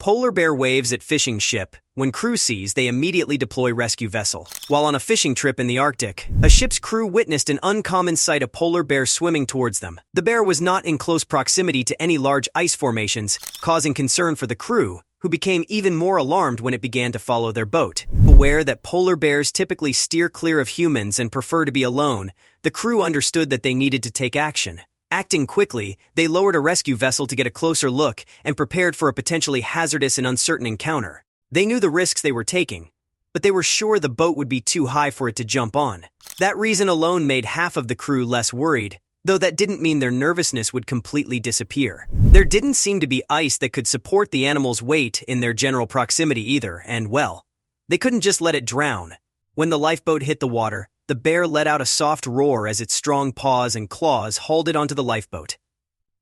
Polar bear waves at fishing ship. When crew sees, they immediately deploy rescue vessel. While on a fishing trip in the Arctic, a ship's crew witnessed an uncommon sight: a polar bear swimming towards them. The bear was not in close proximity to any large ice formations, causing concern for the crew, who became even more alarmed when it began to follow their boat. Aware that polar bears typically steer clear of humans and prefer to be alone, the crew understood that they needed to take action. Acting quickly, they lowered a rescue vessel to get a closer look and prepared for a potentially hazardous and uncertain encounter. They knew the risks they were taking, but they were sure the boat would be too high for it to jump on. That reason alone made half of the crew less worried, though that didn't mean their nervousness would completely disappear. There didn't seem to be ice that could support the animal's weight in their general proximity either, and well, they couldn't just let it drown. When the lifeboat hit the water, the bear let out a soft roar as its strong paws and claws hauled it onto the lifeboat.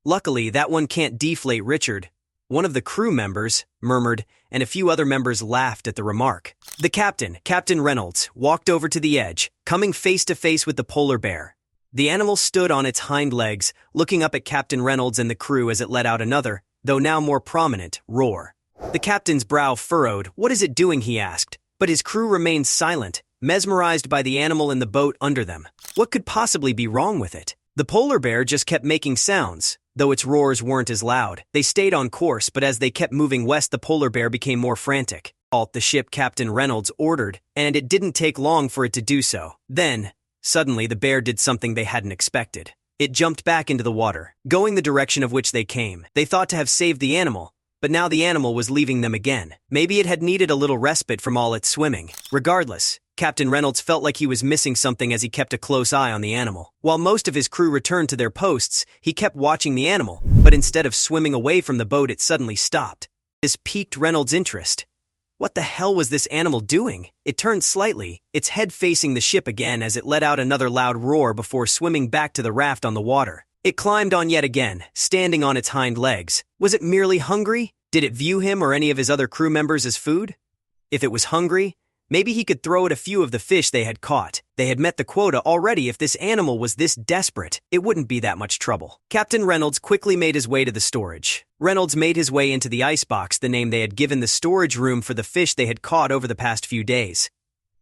Luckily, that one can't deflate, Richard, one of the crew members, murmured, and a few other members laughed at the remark. The captain, Captain Reynolds, walked over to the edge, coming face to face with the polar bear. The animal stood on its hind legs, looking up at Captain Reynolds and the crew as it let out another, though now more prominent, roar. The captain's brow furrowed. "What is it doing?" he asked, but his crew remained silent, mesmerized by the animal in the boat under them. What could possibly be wrong with it? The polar bear just kept making sounds, though its roars weren't as loud. They stayed on course, but as they kept moving west, the polar bear became more frantic. "Halt the ship," Captain Reynolds ordered, and it didn't take long for it to do so. Then, suddenly, the bear did something they hadn't expected. It jumped back into the water, going the direction of which they came. They thought to have saved the animal, but now the animal was leaving them again. Maybe it had needed a little respite from all its swimming. Regardless, Captain Reynolds felt like he was missing something as he kept a close eye on the animal. While most of his crew returned to their posts, he kept watching the animal, but instead of swimming away from the boat, it suddenly stopped. This piqued Reynolds' interest. What the hell was this animal doing? It turned slightly, its head facing the ship again as it let out another loud roar before swimming back to the raft on the water. It climbed on yet again, standing on its hind legs. Was it merely hungry? Did it view him or any of his other crew members as food? If it was hungry, maybe he could throw at a few of the fish they had caught. They had met the quota already. If this animal was this desperate, it wouldn't be that much trouble. Captain Reynolds quickly made his way to the storage. Reynolds made his way into the icebox, the name they had given the storage room for the fish they had caught over the past few days.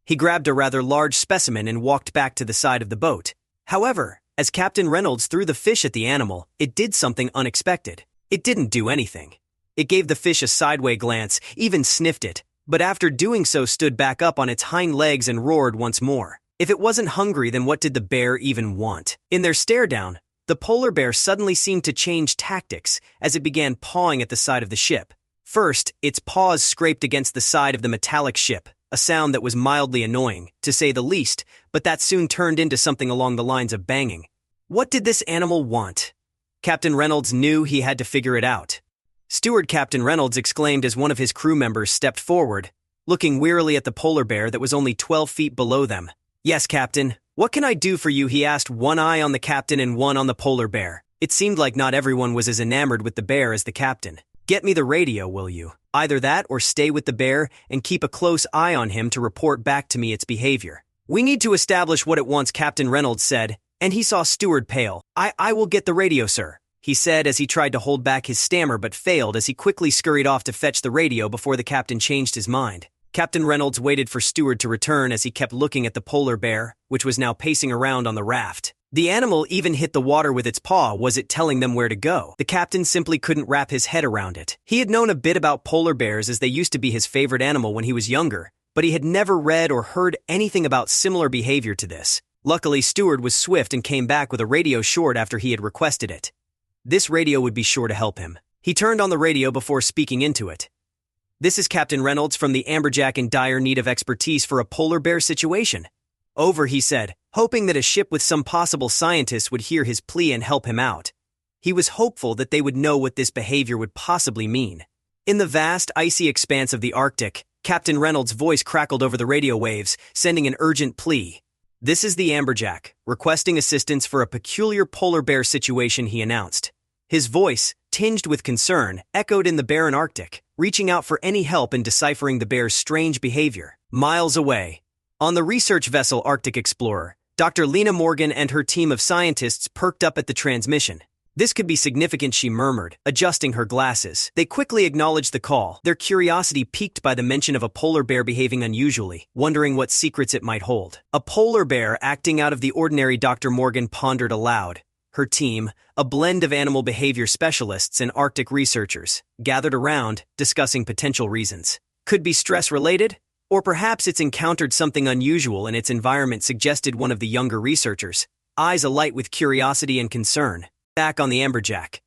He grabbed a rather large specimen and walked back to the side of the boat. However, as Captain Reynolds threw the fish at the animal, it did something unexpected. It didn't do anything. It gave the fish a sideway glance, even sniffed it, but after doing so stood back up on its hind legs and roared once more. If it wasn't hungry, then what did the bear even want? In their stare down, the polar bear suddenly seemed to change tactics as it began pawing at the side of the ship. First, its paws scraped against the side of the metallic ship, a sound that was mildly annoying, to say the least, but that soon turned into something along the lines of banging. What did this animal want? Captain Reynolds knew he had to figure it out. Steward Captain Reynolds exclaimed as one of his crew members stepped forward, looking wearily at the polar bear that was only 12 feet below them. "Yes, Captain. What can I do for you?" he asked, one eye on the captain and one on the polar bear. It seemed like not everyone was as enamored with the bear as the captain. "Get me the radio, will you? Either that or stay with the bear and keep a close eye on him to report back to me its behavior." "We need to establish what it wants," Captain Reynolds said, and he saw Steward pale. I will get the radio, sir," he said as he tried to hold back his stammer but failed as he quickly scurried off to fetch the radio before the captain changed his mind. Captain Reynolds waited for Steward to return as he kept looking at the polar bear, which was now pacing around on the raft. The animal even hit the water with its paw. Was it telling them where to go? The captain simply couldn't wrap his head around it. He had known a bit about polar bears as they used to be his favorite animal when he was younger, but he had never read or heard anything about similar behavior to this. Luckily, Steward was swift and came back with a radio short after he had requested it. This radio would be sure to help him. He turned on the radio before speaking into it. "This is Captain Reynolds from the Amberjack, in dire need of expertise for a polar bear situation." "Over," he said, hoping that a ship with some possible scientists would hear his plea and help him out. He was hopeful that they would know what this behavior would possibly mean. In the vast, icy expanse of the Arctic, Captain Reynolds' voice crackled over the radio waves, sending an urgent plea. "This is the Amberjack, requesting assistance for a peculiar polar bear situation," he announced. His voice, tinged with concern, echoed in the barren Arctic, reaching out for any help in deciphering the bear's strange behavior. Miles away, on the research vessel Arctic Explorer, Dr. Lena Morgan and her team of scientists perked up at the transmission. This could be significant, she murmured, adjusting her glasses. They quickly acknowledged the call, their curiosity piqued by the mention of a polar bear behaving unusually, wondering what secrets it might hold. A polar bear acting out of the ordinary, Dr. Morgan pondered aloud. Her team, a blend of animal behavior specialists and Arctic researchers, gathered around, discussing potential reasons. Could be stress-related? Or perhaps it's encountered something unusual in its environment, suggested one of the younger researchers, eyes alight with curiosity and concern. Back on the Amberjack,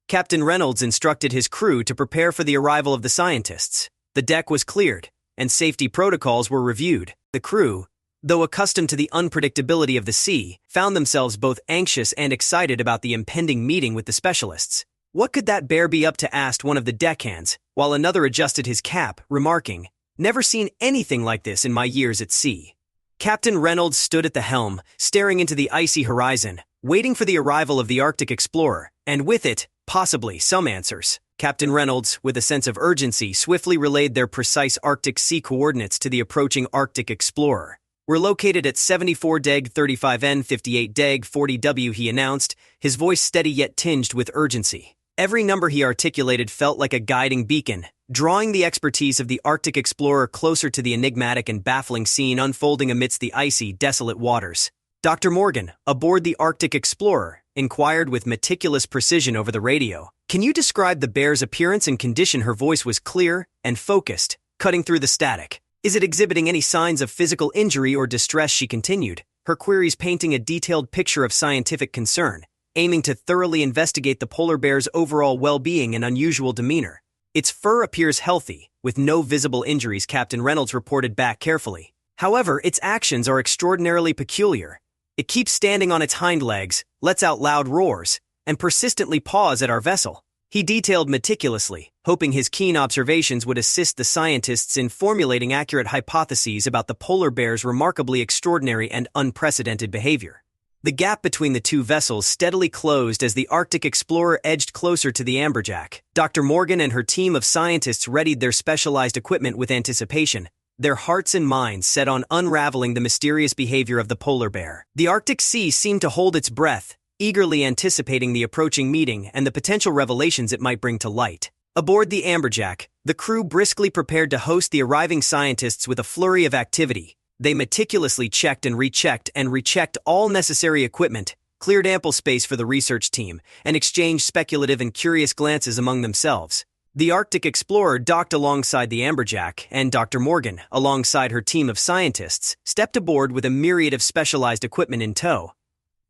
Captain Reynolds instructed his crew to prepare for the arrival of the scientists. The deck was cleared, and safety protocols were reviewed. The crew, though accustomed to the unpredictability of the sea, found themselves both anxious and excited about the impending meeting with the specialists. What could that bear be up to, asked one of the deckhands, while another adjusted his cap, remarking, "Never seen anything like this in my years at sea." Captain Reynolds stood at the helm, staring into the icy horizon, waiting for the arrival of the Arctic explorer, and with it, possibly, some answers. Captain Reynolds, with a sense of urgency, swiftly relayed their precise Arctic sea coordinates to the approaching Arctic explorer. "We're located at 74 Deg 35N 58 Deg 40W, he announced, his voice steady yet tinged with urgency. Every number he articulated felt like a guiding beacon, drawing the expertise of the Arctic explorer closer to the enigmatic and baffling scene unfolding amidst the icy, desolate waters. Dr. Morgan, aboard the Arctic explorer, inquired with meticulous precision over the radio. "Can you describe the bear's appearance and condition?" Her voice was clear and focused, cutting through the static. "Is it exhibiting any signs of physical injury or distress?" she continued, her queries painting a detailed picture of scientific concern, aiming to thoroughly investigate the polar bear's overall well-being and unusual demeanor. "Its fur appears healthy, with no visible injuries," Captain Reynolds reported back carefully. "However, its actions are extraordinarily peculiar. It keeps standing on its hind legs, lets out loud roars, and persistently paws at our vessel." He detailed meticulously, hoping his keen observations would assist the scientists in formulating accurate hypotheses about the polar bear's remarkably extraordinary and unprecedented behavior. The gap between the two vessels steadily closed as the Arctic explorer edged closer to the Amberjack. Dr. Morgan and her team of scientists readied their specialized equipment with anticipation, their hearts and minds set on unraveling the mysterious behavior of the polar bear. The Arctic Sea seemed to hold its breath, eagerly anticipating the approaching meeting and the potential revelations it might bring to light. Aboard the Amberjack, the crew briskly prepared to host the arriving scientists with a flurry of activity. They meticulously checked and rechecked all necessary equipment, cleared ample space for the research team, and exchanged speculative and curious glances among themselves. The Arctic explorer docked alongside the Amberjack, and Dr. Morgan, alongside her team of scientists, stepped aboard with a myriad of specialized equipment in tow.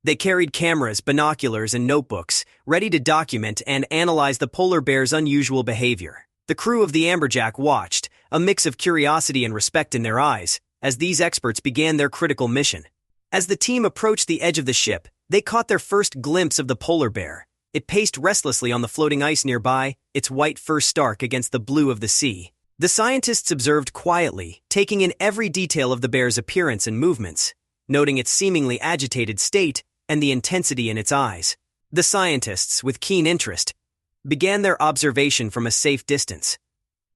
They carried cameras, binoculars, and notebooks, ready to document and analyze the polar bear's unusual behavior. The crew of the Amberjack watched, a mix of curiosity and respect in their eyes, as these experts began their critical mission. As the team approached the edge of the ship, they caught their first glimpse of the polar bear. It paced restlessly on the floating ice nearby, its white fur stark against the blue of the sea. The scientists observed quietly, taking in every detail of the bear's appearance and movements, noting its seemingly agitated state and the intensity in its eyes. The scientists, with keen interest, began their observation from a safe distance.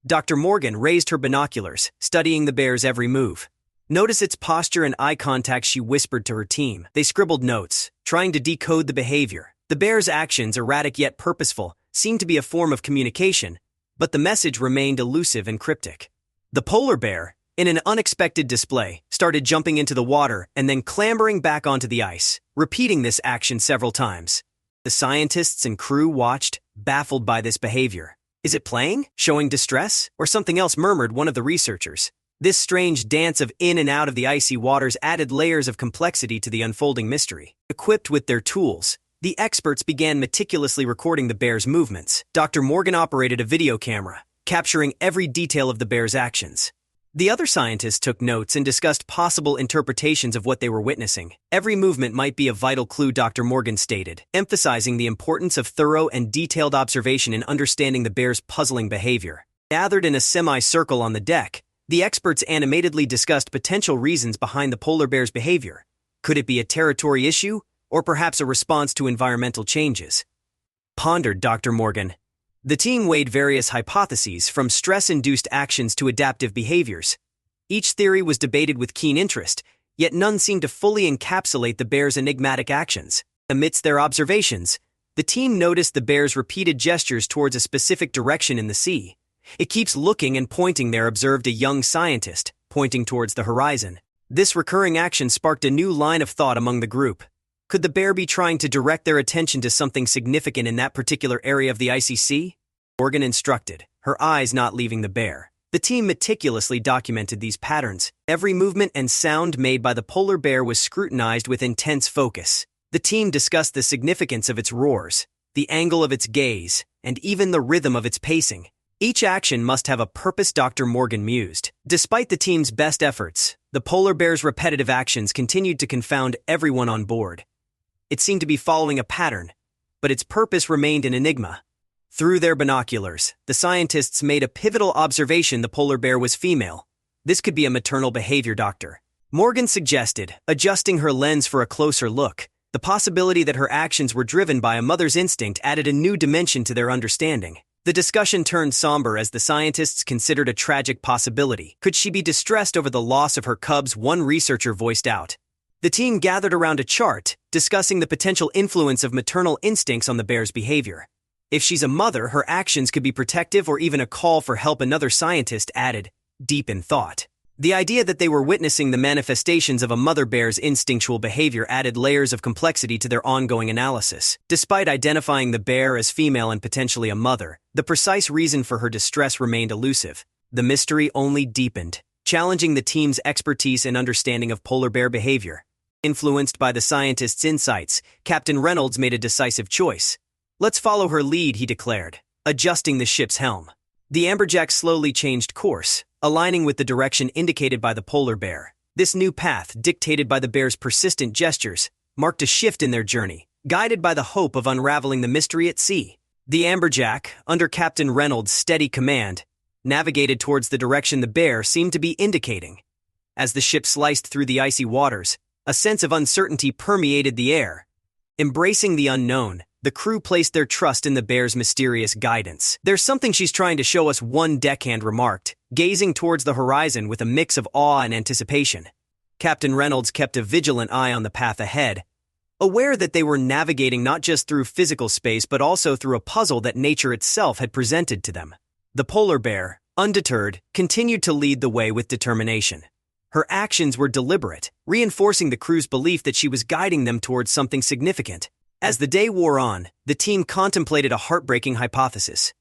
Dr. Morgan raised her binoculars, studying the bear's every move. "Notice its posture and eye contact," she whispered to her team. They scribbled notes, trying to decode the behavior. The bear's actions, erratic yet purposeful, seemed to be a form of communication, but the message remained elusive and cryptic. The polar bear, in an unexpected display, started jumping into the water and then clambering back onto the ice, repeating this action several times. The scientists and crew watched, baffled by this behavior. "Is it playing? Showing distress? Or something else?" murmured one of the researchers. This strange dance of in and out of the icy waters added layers of complexity to the unfolding mystery. Equipped with their tools, the experts began meticulously recording the bear's movements. Dr. Morgan operated a video camera, capturing every detail of the bear's actions. The other scientists took notes and discussed possible interpretations of what they were witnessing. "Every movement might be a vital clue," Dr. Morgan stated, emphasizing the importance of thorough and detailed observation in understanding the bear's puzzling behavior. Gathered in a semicircle on the deck, the experts animatedly discussed potential reasons behind the polar bear's behavior. Could it be a territory issue, or perhaps a response to environmental changes? Pondered Dr. Morgan. The team weighed various hypotheses, from stress-induced actions to adaptive behaviors. Each theory was debated with keen interest, yet none seemed to fully encapsulate the bear's enigmatic actions. Amidst their observations, The team noticed the bear's repeated gestures towards a specific direction in the sea. "It keeps looking and pointing there," observed a young scientist, pointing towards the horizon. This recurring action sparked a new line of thought among the group. Could the bear be trying to direct their attention to something significant in that particular area of the icy sea? Morgan instructed, her eyes not leaving the bear. The team meticulously documented these patterns. Every movement and sound made by the polar bear was scrutinized with intense focus. The team discussed the significance of its roars, the angle of its gaze, and even the rhythm of its pacing. Each action must have a purpose, Dr. Morgan mused. Despite the team's best efforts, the polar bear's repetitive actions continued to confound everyone on board. It seemed to be following a pattern, but its purpose remained an enigma. Through their binoculars, the scientists made a pivotal observation: the polar bear was female. This could be a maternal behavior, Dr. Morgan suggested, adjusting her lens for a closer look. The possibility that her actions were driven by a mother's instinct added a new dimension to their understanding. The discussion turned somber as the scientists considered a tragic possibility. Could she be distressed over the loss of her cubs? One researcher voiced out. The team gathered around a chart, discussing the potential influence of maternal instincts on the bear's behavior. If she's a mother, her actions could be protective or even a call for help, another scientist added, deep in thought. The idea that they were witnessing the manifestations of a mother bear's instinctual behavior added layers of complexity to their ongoing analysis. Despite identifying the bear as female and potentially a mother, the precise reason for her distress remained elusive. The mystery only deepened, challenging the team's expertise and understanding of polar bear behavior. Influenced by the scientists' insights, Captain Reynolds made a decisive choice. "Let's follow her lead," he declared, adjusting the ship's helm. The amberjack slowly changed course, aligning with the direction indicated by the polar bear. This new path, dictated by the bear's persistent gestures, marked a shift in their journey, guided by the hope of unraveling the mystery at sea. The amberjack, under Captain Reynolds' steady command, navigated towards the direction the bear seemed to be indicating. As the ship sliced through the icy waters, a sense of uncertainty permeated the air. Embracing the unknown, the crew placed their trust in the bear's mysterious guidance. "There's something she's trying to show us," one deckhand remarked, gazing towards the horizon with a mix of awe and anticipation. Captain Reynolds kept a vigilant eye on the path ahead, aware that they were navigating not just through physical space but also through a puzzle that nature itself had presented to them. The polar bear, undeterred, continued to lead the way with determination. Her actions were deliberate, reinforcing the crew's belief that she was guiding them towards something significant. As the day wore on, the team contemplated a heartbreaking hypothesis.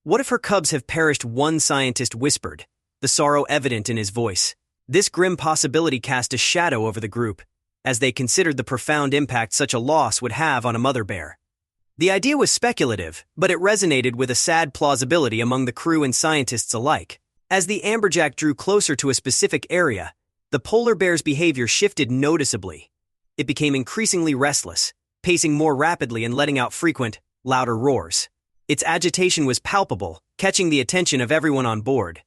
"What if her cubs have perished?" one scientist whispered, the sorrow evident in his voice. This grim possibility cast a shadow over the group, as they considered the profound impact such a loss would have on a mother bear. The idea was speculative, but it resonated with a sad plausibility among the crew and scientists alike. As the amberjack drew closer to a specific area, the polar bear's behavior shifted noticeably. It became increasingly restless, pacing more rapidly and letting out frequent, louder roars. Its agitation was palpable, catching the attention of everyone on board.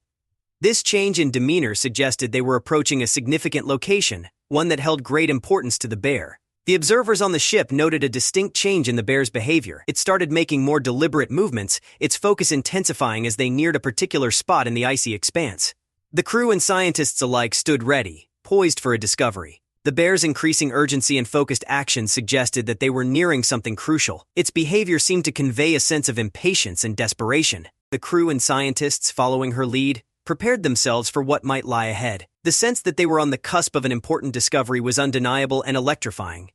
This change in demeanor suggested they were approaching a significant location, one that held great importance to the bear. The observers on the ship noted a distinct change in the bear's behavior. It started making more deliberate movements, its focus intensifying as they neared a particular spot in the icy expanse. The crew and scientists alike stood ready, poised for a discovery. The bear's increasing urgency and focused action suggested that they were nearing something crucial. Its behavior seemed to convey a sense of impatience and desperation. The crew and scientists, following her lead, prepared themselves for what might lie ahead. The sense that they were on the cusp of an important discovery was undeniable and electrifying.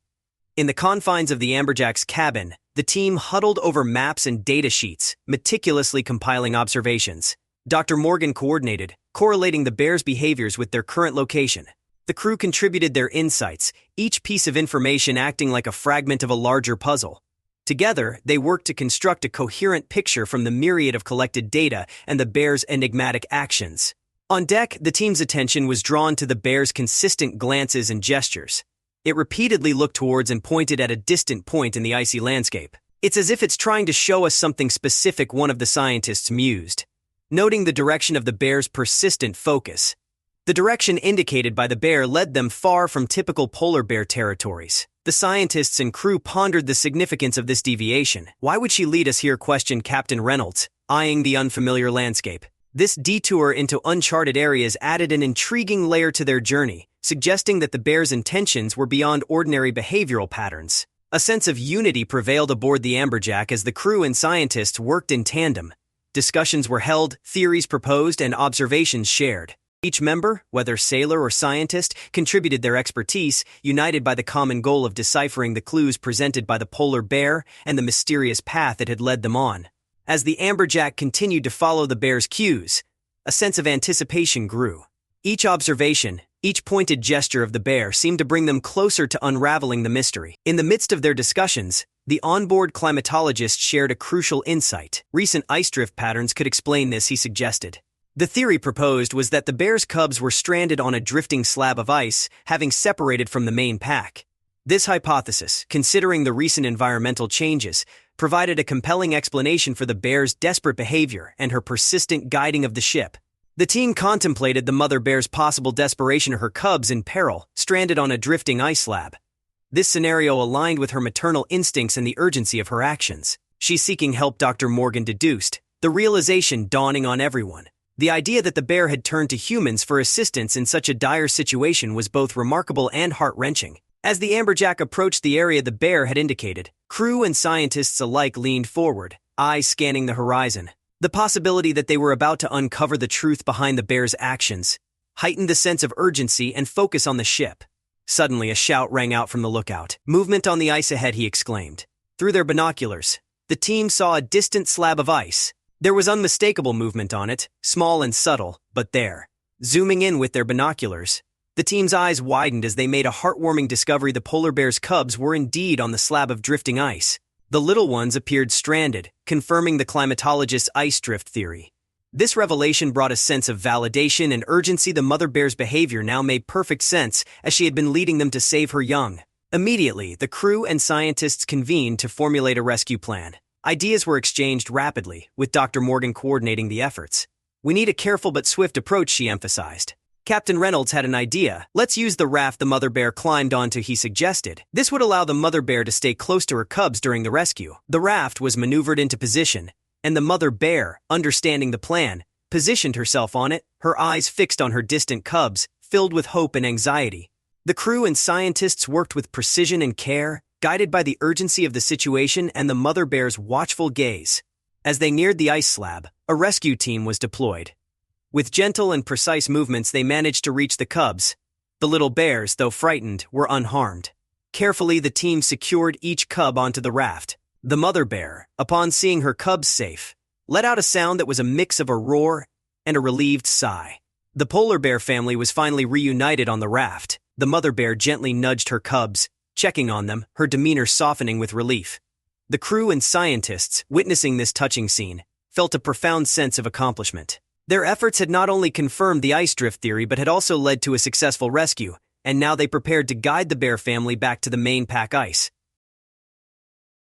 In the confines of the amberjack's cabin, the team huddled over maps and data sheets, meticulously compiling observations. Dr. Morgan coordinated, correlating the bear's behaviors with their current location. The crew contributed their insights, each piece of information acting like a fragment of a larger puzzle. Together, they worked to construct a coherent picture from the myriad of collected data and the bear's enigmatic actions. On deck, the team's attention was drawn to the bear's consistent glances and gestures. It repeatedly looked towards and pointed at a distant point in the icy landscape. "It's as if it's trying to show us something specific," one of the scientists mused, noting the direction of the bear's persistent focus. The direction indicated by the bear led them far from typical polar bear territories. The scientists and crew pondered the significance of this deviation. "Why would she lead us here?" questioned Captain Reynolds, eyeing the unfamiliar landscape. This detour into uncharted areas added an intriguing layer to their journey, suggesting that the bear's intentions were beyond ordinary behavioral patterns. A sense of unity prevailed aboard the Amberjack as the crew and scientists worked in tandem. Discussions were held, theories proposed, and observations shared. Each member, whether sailor or scientist, contributed their expertise, united by the common goal of deciphering the clues presented by the polar bear and the mysterious path it had led them on. As the Amberjack continued to follow the bear's cues, a sense of anticipation grew. Each observation, each pointed gesture of the bear seemed to bring them closer to unraveling the mystery. In the midst of their discussions, the onboard climatologist shared a crucial insight. Recent ice drift patterns could explain this, he suggested. The theory proposed was that the bear's cubs were stranded on a drifting slab of ice, having separated from the main pack. This hypothesis, considering the recent environmental changes, provided a compelling explanation for the bear's desperate behavior and her persistent guiding of the ship. The team contemplated the mother bear's possible desperation of her cubs in peril, stranded on a drifting ice slab. This scenario aligned with her maternal instincts and the urgency of her actions. She's seeking help, Dr. Morgan deduced, the realization dawning on everyone. The idea that the bear had turned to humans for assistance in such a dire situation was both remarkable and heart-wrenching. As the Amberjack approached the area the bear had indicated, crew and scientists alike leaned forward, eyes scanning the horizon. The possibility that they were about to uncover the truth behind the bear's actions heightened the sense of urgency and focus on the ship. Suddenly, a shout rang out from the lookout. "Movement on the ice ahead," he exclaimed. Through their binoculars, the team saw a distant slab of ice. There was unmistakable movement on it, small and subtle, but there. Zooming in with their binoculars, the team's eyes widened as they made a heartwarming discovery: the polar bear's cubs were indeed on the slab of drifting ice. The little ones appeared stranded, confirming the climatologist's ice drift theory. This revelation brought a sense of validation and urgency. The mother bear's behavior now made perfect sense, as she had been leading them to save her young. Immediately, the crew and scientists convened to formulate a rescue plan. Ideas were exchanged rapidly, with Dr. Morgan coordinating the efforts. "We need a careful but swift approach," she emphasized. Captain Reynolds had an idea. "Let's use the raft the mother bear climbed onto," he suggested. This would allow the mother bear to stay close to her cubs during the rescue. The raft was maneuvered into position, and the mother bear, understanding the plan, positioned herself on it, her eyes fixed on her distant cubs, filled with hope and anxiety. The crew and scientists worked with precision and care, guided by the urgency of the situation and the mother bear's watchful gaze. As they neared the ice slab, a rescue team was deployed. With gentle and precise movements, they managed to reach the cubs. The little bears, though frightened, were unharmed. Carefully, the team secured each cub onto the raft. The mother bear, upon seeing her cubs safe, let out a sound that was a mix of a roar and a relieved sigh. The polar bear family was finally reunited on the raft. The mother bear gently nudged her cubs, checking on them, her demeanor softening with relief. The crew and scientists, witnessing this touching scene, felt a profound sense of accomplishment. Their efforts had not only confirmed the ice drift theory but had also led to a successful rescue, and now they prepared to guide the bear family back to the main pack ice.